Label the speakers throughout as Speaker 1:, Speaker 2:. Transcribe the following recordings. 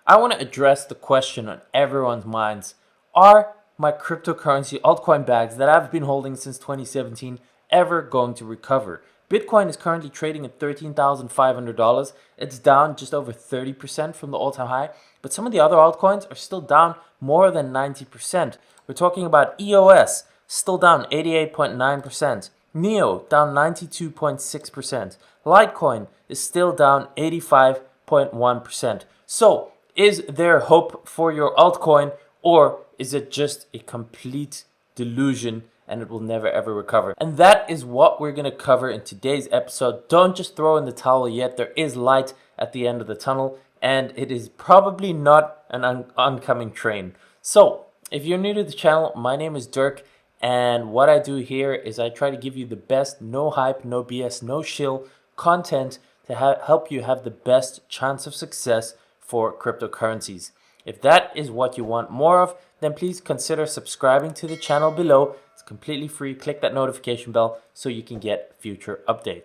Speaker 1: I want to address the question on everyone's minds. Are my cryptocurrency altcoin bags that I've been holding since 2017 ever going to recover? Bitcoin is currently trading at $13,500. It's down just over 30% from the all-time high, but some of the other altcoins are still down more than 90%. We're talking about EOS, still down 88.9%. NEO down 92.6%. Litecoin is still down 85.1%. So, is there hope for your altcoin, or is it just a complete delusion and it will never ever recover? And that is what we're going to cover in today's episode. Don't just throw in the towel yet. There is light at the end of the tunnel, and it is probably not an oncoming train. So, if you're new to the channel, my name is Dirk, and what I do here is I try to give you the best, no hype, no BS, no shill content to help you have the best chance of success for cryptocurrencies. If that is what you want more of, then please consider subscribing to the channel below. It's completely free. Click that notification bell so you can get future updates.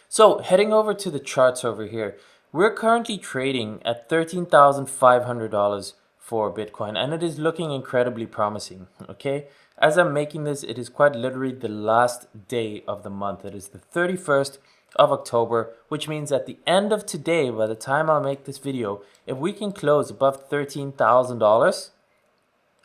Speaker 1: So heading over to the charts over here, we're currently trading at $13,500 for Bitcoin, and it is looking incredibly promising. Okay, as I'm making this, it is quite literally the last day of the month. It is the 31st of October, which means at the end of today, by the time I'll make this video, if we can close above $13,000,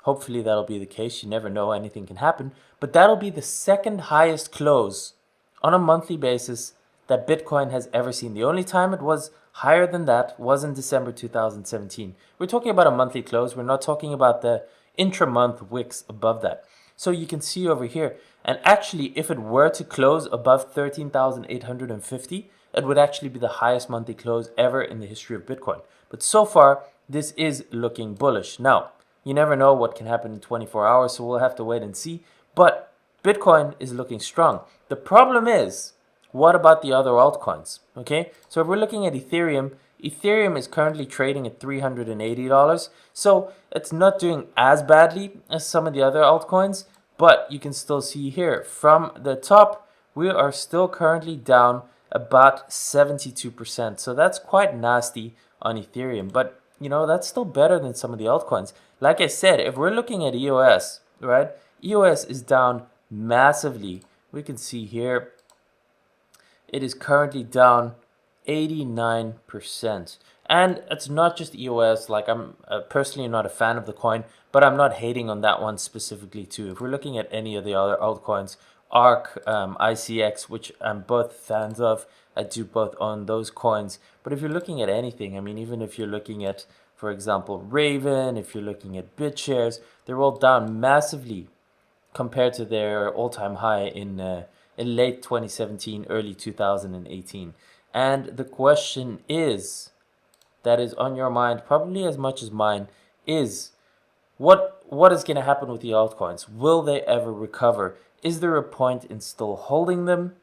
Speaker 1: hopefully that'll be the case. You never know, anything can happen, but that'll be the second highest close on a monthly basis that Bitcoin has ever seen. The only time it was higher than that was in December 2017. We're talking about a monthly close. We're not talking about the intra-month wicks above that. So you can see over here, and actually if it were to close above 13,850, it would actually be the highest monthly close ever in the history of Bitcoin. But so far, this is looking bullish. Now, you never know what can happen in 24 hours, so we'll have to wait and see. But Bitcoin is looking strong. The problem is, what about the other altcoins? Okay, so if we're looking at Ethereum, Ethereum is currently trading at $380. So it's not doing as badly as some of the other altcoins, but you can still see here from the top, we are still currently down about 72%. So that's quite nasty on Ethereum, but you know, that's still better than some of the altcoins. Like I said, if we're looking at EOS, right? EOS is down massively. We can see here, it is currently down 89%. And it's not just EOS, like I'm personally not a fan of the coin, but I'm not hating on that one specifically too. If we're looking at any of the other altcoins, ARC, ICX, which I'm both fans of, I do both own those coins. But if you're looking at anything, I mean, even if you're looking at, for example, Raven, if you're looking at BitShares, they're all down massively compared to their all-time high in late 2017, early 2018. And the question is, that is on your mind, probably as much as mine, is what is going to happen with the altcoins? Will they ever recover? Is there a point in still holding them?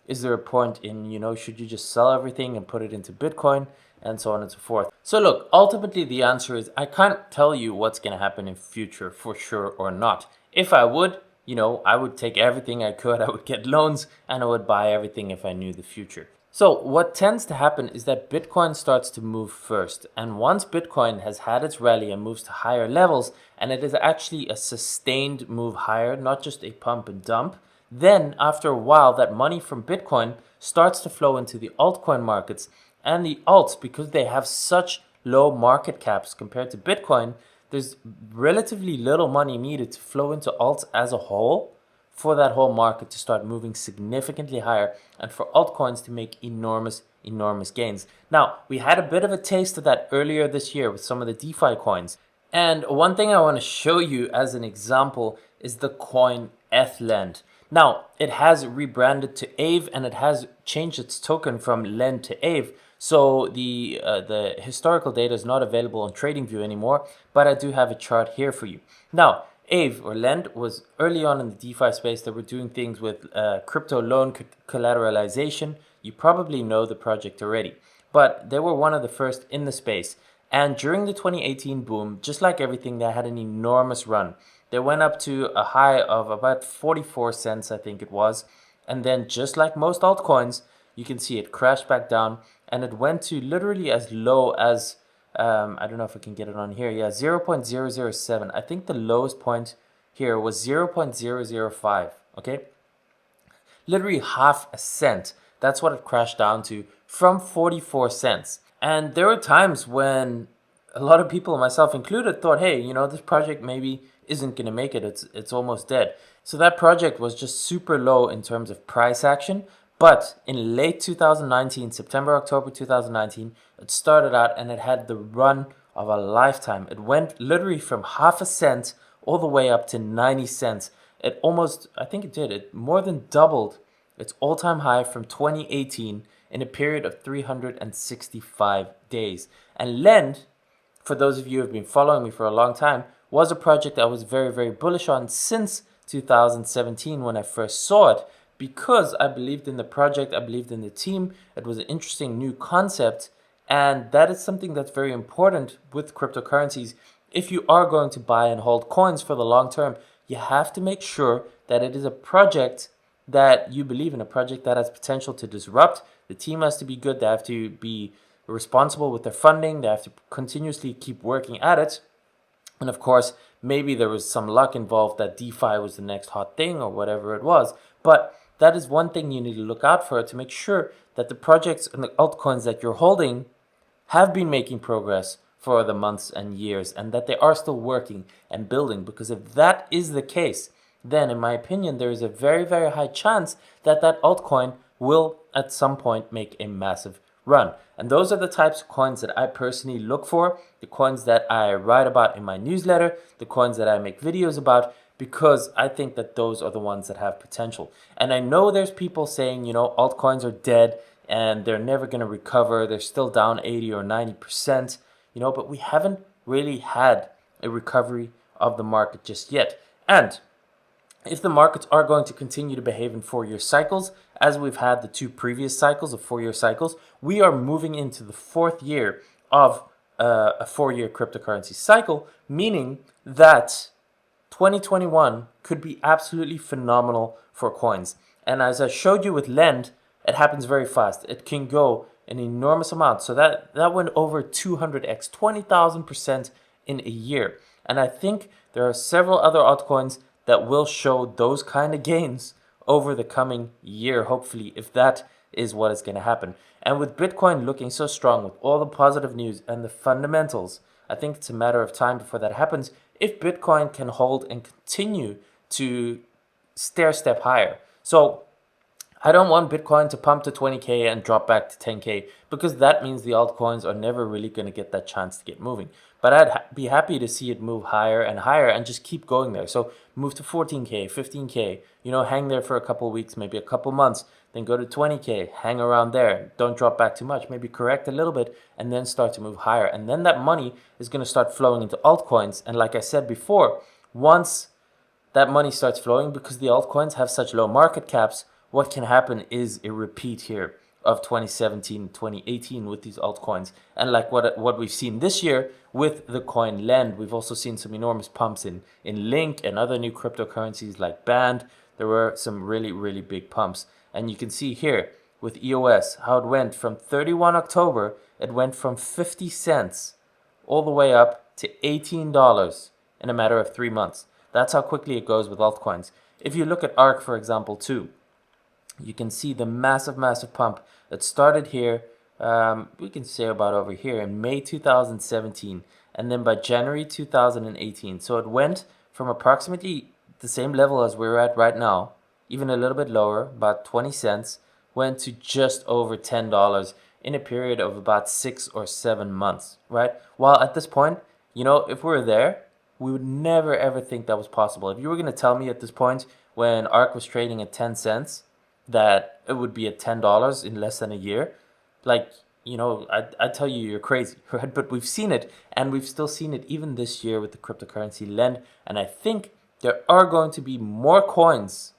Speaker 1: Is there a point in, you know, should you just sell everything and put it into Bitcoin, and so on and so forth? So look, ultimately the answer is I can't tell you what's going to happen in future for sure or not. If I would, you know, I would take everything I could. I would get loans and I would buy everything if I knew the future. So what tends to happen is that Bitcoin starts to move first. And once Bitcoin has had its rally and moves to higher levels, and it is actually a sustained move higher, not just a pump and dump, then after a while, that money from Bitcoin starts to flow into the altcoin markets. And the alts, because they have such low market caps compared to Bitcoin, there's relatively little money needed to flow into alts as a whole for that whole market to start moving significantly higher and for altcoins to make enormous gains. Now, we had a bit of a taste of that earlier this year with some of the DeFi coins. And one thing I want to show you as an example is the coin ETHLend. Now, it has rebranded to AVE and it has changed its token from LEND to AVE. So the historical data is not available on TradingView anymore, but I do have a chart here for you. Now, AVE or LEND was early on in the DeFi space that were doing things with crypto loan collateralization. You probably know the project already, but they were one of the first in the space. And during the 2018 boom, just like everything, they had an enormous run. They went up to a high of about 44 cents, I think it was. And then just like most altcoins, you can see it crashed back down and it went to literally as low as I don't know if I can get it on here. Yeah, 0.007. I think the lowest point here was 0.005. Okay, literally half a cent. That's what it crashed down to from 44 cents. And there were times when a lot of people, myself included, thought, hey, this project maybe isn't going to make it. It's almost dead. So that project was just super low in terms of price action. But in late 2019, September, October 2019, it started out and it had the run of a lifetime. It went literally from half a cent all the way up to 90 cents. It almost, I think it did, it more than doubled its all-time high from 2018 in a period of 365 days. And Lend, for those of you who have been following me for a long time, was a project I was very, very bullish on since 2017 when I first saw it, because I believed in the project, I believed in the team. It was an interesting new concept, and that is something that's very important with cryptocurrencies. If you are going to buy and hold coins for the long term, you have to make sure that it is a project that you believe in, a project that has potential to disrupt. The team has to be good. They have to be responsible with their funding. They have to continuously keep working at it. And of course, maybe there was some luck involved that DeFi was the next hot thing or whatever it was. But that is one thing you need to look out for, to make sure that the projects and the altcoins that you're holding have been making progress for the months and years, and that they are still working and building. Because if that is the case, then in my opinion, there is a very, very high chance that that altcoin will at some point make a massive run. And those are the types of coins that I personally look for, the coins that I write about in my newsletter, the coins that I make videos about, because I think that those are the ones that have potential. And I know there's people saying, altcoins are dead and they're never going to recover. They're still down 80 or 90%, but we haven't really had a recovery of the market just yet. And if the markets are going to continue to behave in 4-year cycles, as we've had the 2 previous cycles of 4-year cycles, we are moving into the 4th year of a 4-year cryptocurrency cycle, meaning that 2021 could be absolutely phenomenal for coins. And as I showed you with Lend, it happens very fast. It can go an enormous amount. So that went over 200x, 20,000% in a year. And I think there are several other altcoins that will show those kind of gains over the coming year, hopefully, if that is what is going to happen. And with Bitcoin looking so strong, with all the positive news and the fundamentals, I think it's a matter of time before that happens. If Bitcoin can hold and continue to stair-step higher. So I don't want Bitcoin to pump to 20K and drop back to 10K, because that means the altcoins are never really going to get that chance to get moving. But I'd be happy to see it move higher and higher and just keep going there. So move to 14K, 15K, hang there for a couple weeks, maybe a couple months, then go to 20K, hang around there. Don't drop back too much, maybe correct a little bit and then start to move higher. And then that money is going to start flowing into altcoins. And like I said before, once that money starts flowing, because the altcoins have such low market caps, what can happen is a repeat here of 2017, 2018 with these altcoins. And like what we've seen this year with the coin Lend, we've also seen some enormous pumps in Link and other new cryptocurrencies like Band. There were some really, really big pumps. And you can see here with EOS how it went from 31 October, it went from 50 cents all the way up to $18 in a matter of 3 months. That's how quickly it goes with altcoins. If you look at ARK, for example, too, you can see the massive, massive pump that started here, we can say about over here in May 2017, and then by January 2018. So it went from approximately the same level as we're at right now, even a little bit lower, about 20 cents, went to just over $10 in a period of about 6 or 7 months, right? While at this point, if we were there, we would never ever think that was possible. If you were going to tell me at this point when ARK was trading at 10 cents, that it would be at $10 in less than a year, I'd tell you you're crazy, right? But we've seen it, and we've still seen it even this year with the cryptocurrency Lend. And I think there are going to be more coins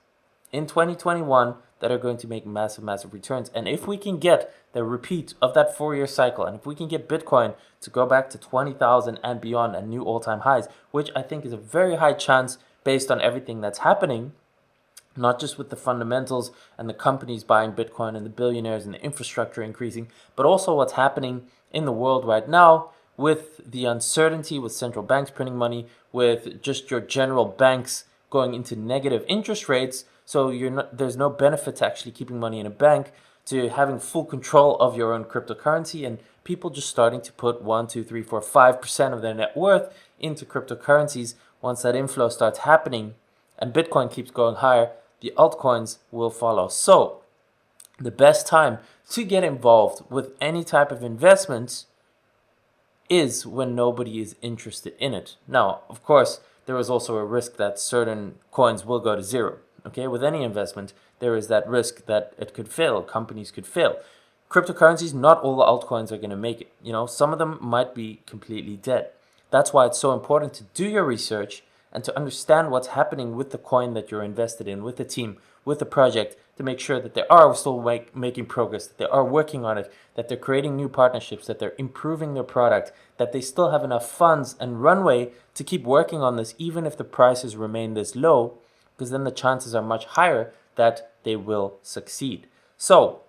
Speaker 1: in 2021 that are going to make massive, massive returns. And if we can get the repeat of that 4-year cycle, and if we can get Bitcoin to go back to 20,000 and beyond and new all-time highs, which I think is a very high chance based on everything that's happening, not just with the fundamentals and the companies buying Bitcoin and the billionaires and the infrastructure increasing, but also what's happening in the world right now with the uncertainty, with central banks printing money, with just your general banks going into negative interest rates, so there's no benefit to actually keeping money in a bank, to having full control of your own cryptocurrency, and people just starting to put 1, 2, 3, 4, 5% of their net worth into cryptocurrencies. Once that inflow starts happening and Bitcoin keeps going higher, the altcoins will follow. So the best time to get involved with any type of investments is when nobody is interested in it. Now, of course, there is also a risk that certain coins will go to zero. Okay, with any investment, there is that risk that it could fail, companies could fail. Cryptocurrencies, not all the altcoins are going to make it. Some of them might be completely dead. That's why it's so important to do your research and to understand what's happening with the coin that you're invested in, with the team, with the project, to make sure that they are still making progress, that they are working on it, that they're creating new partnerships, that they're improving their product, that they still have enough funds and runway to keep working on this even if the prices remain this low, because then the chances are much higher that they will succeed. So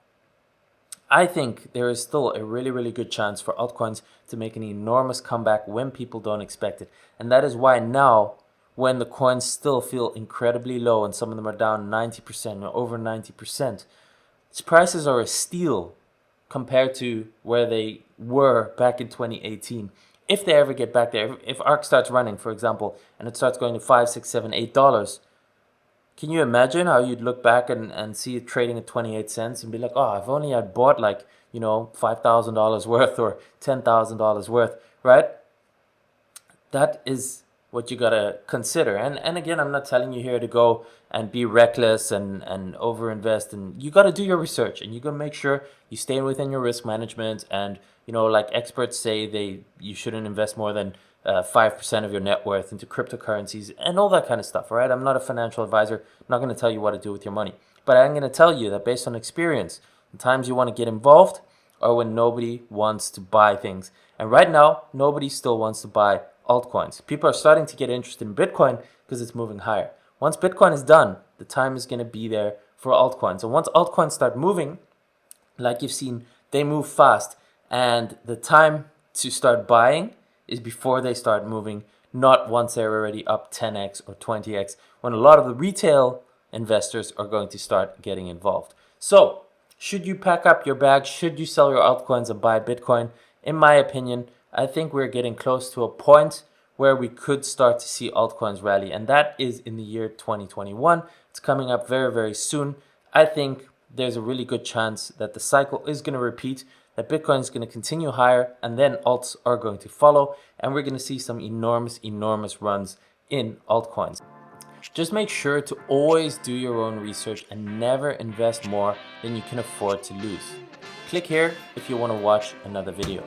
Speaker 1: I think there is still a really, really good chance for altcoins to make an enormous comeback when people don't expect it. And that is why now, when the coins still feel incredibly low and some of them are down 90% or over 90%, its prices are a steal compared to where they were back in 2018. If they ever get back there, if ARK starts running, for example, and it starts going to $5, $6, $7, $8, can you imagine how you'd look back and see it trading at 28 cents and be like, oh, if only I'd bought like, $5,000 worth or $10,000 worth, right? That is what you gotta consider. And again, I'm not telling you here to go and be reckless and overinvest. And you gotta do your research and you gotta make sure you stay within your risk management. And like experts say, you shouldn't invest more than 5% of your net worth into cryptocurrencies and all that kind of stuff, right? I'm not a financial advisor. I'm not going to tell you what to do with your money. But I'm going to tell you that based on experience, the times you want to get involved are when nobody wants to buy things. And right now, nobody still wants to buy altcoins. People are starting to get interested in Bitcoin because it's moving higher. Once Bitcoin is done, the time is going to be there for altcoins. And once altcoins start moving, like you've seen, they move fast. And the time to start buying is before they start moving, not once they're already up 10x or 20x, when a lot of the retail investors are going to start getting involved. So, should you pack up your bag? Should you sell your altcoins and buy Bitcoin? In my opinion, I think we're getting close to a point where we could start to see altcoins rally, and that is in the year 2021. It's coming up very, very soon. I think there's a really good chance that the cycle is going to repeat, that Bitcoin is going to continue higher, and then alts are going to follow, and we're going to see some enormous, enormous runs in altcoins. Just make sure to always do your own research and never invest more than you can afford to lose. Click here if you want to watch another video.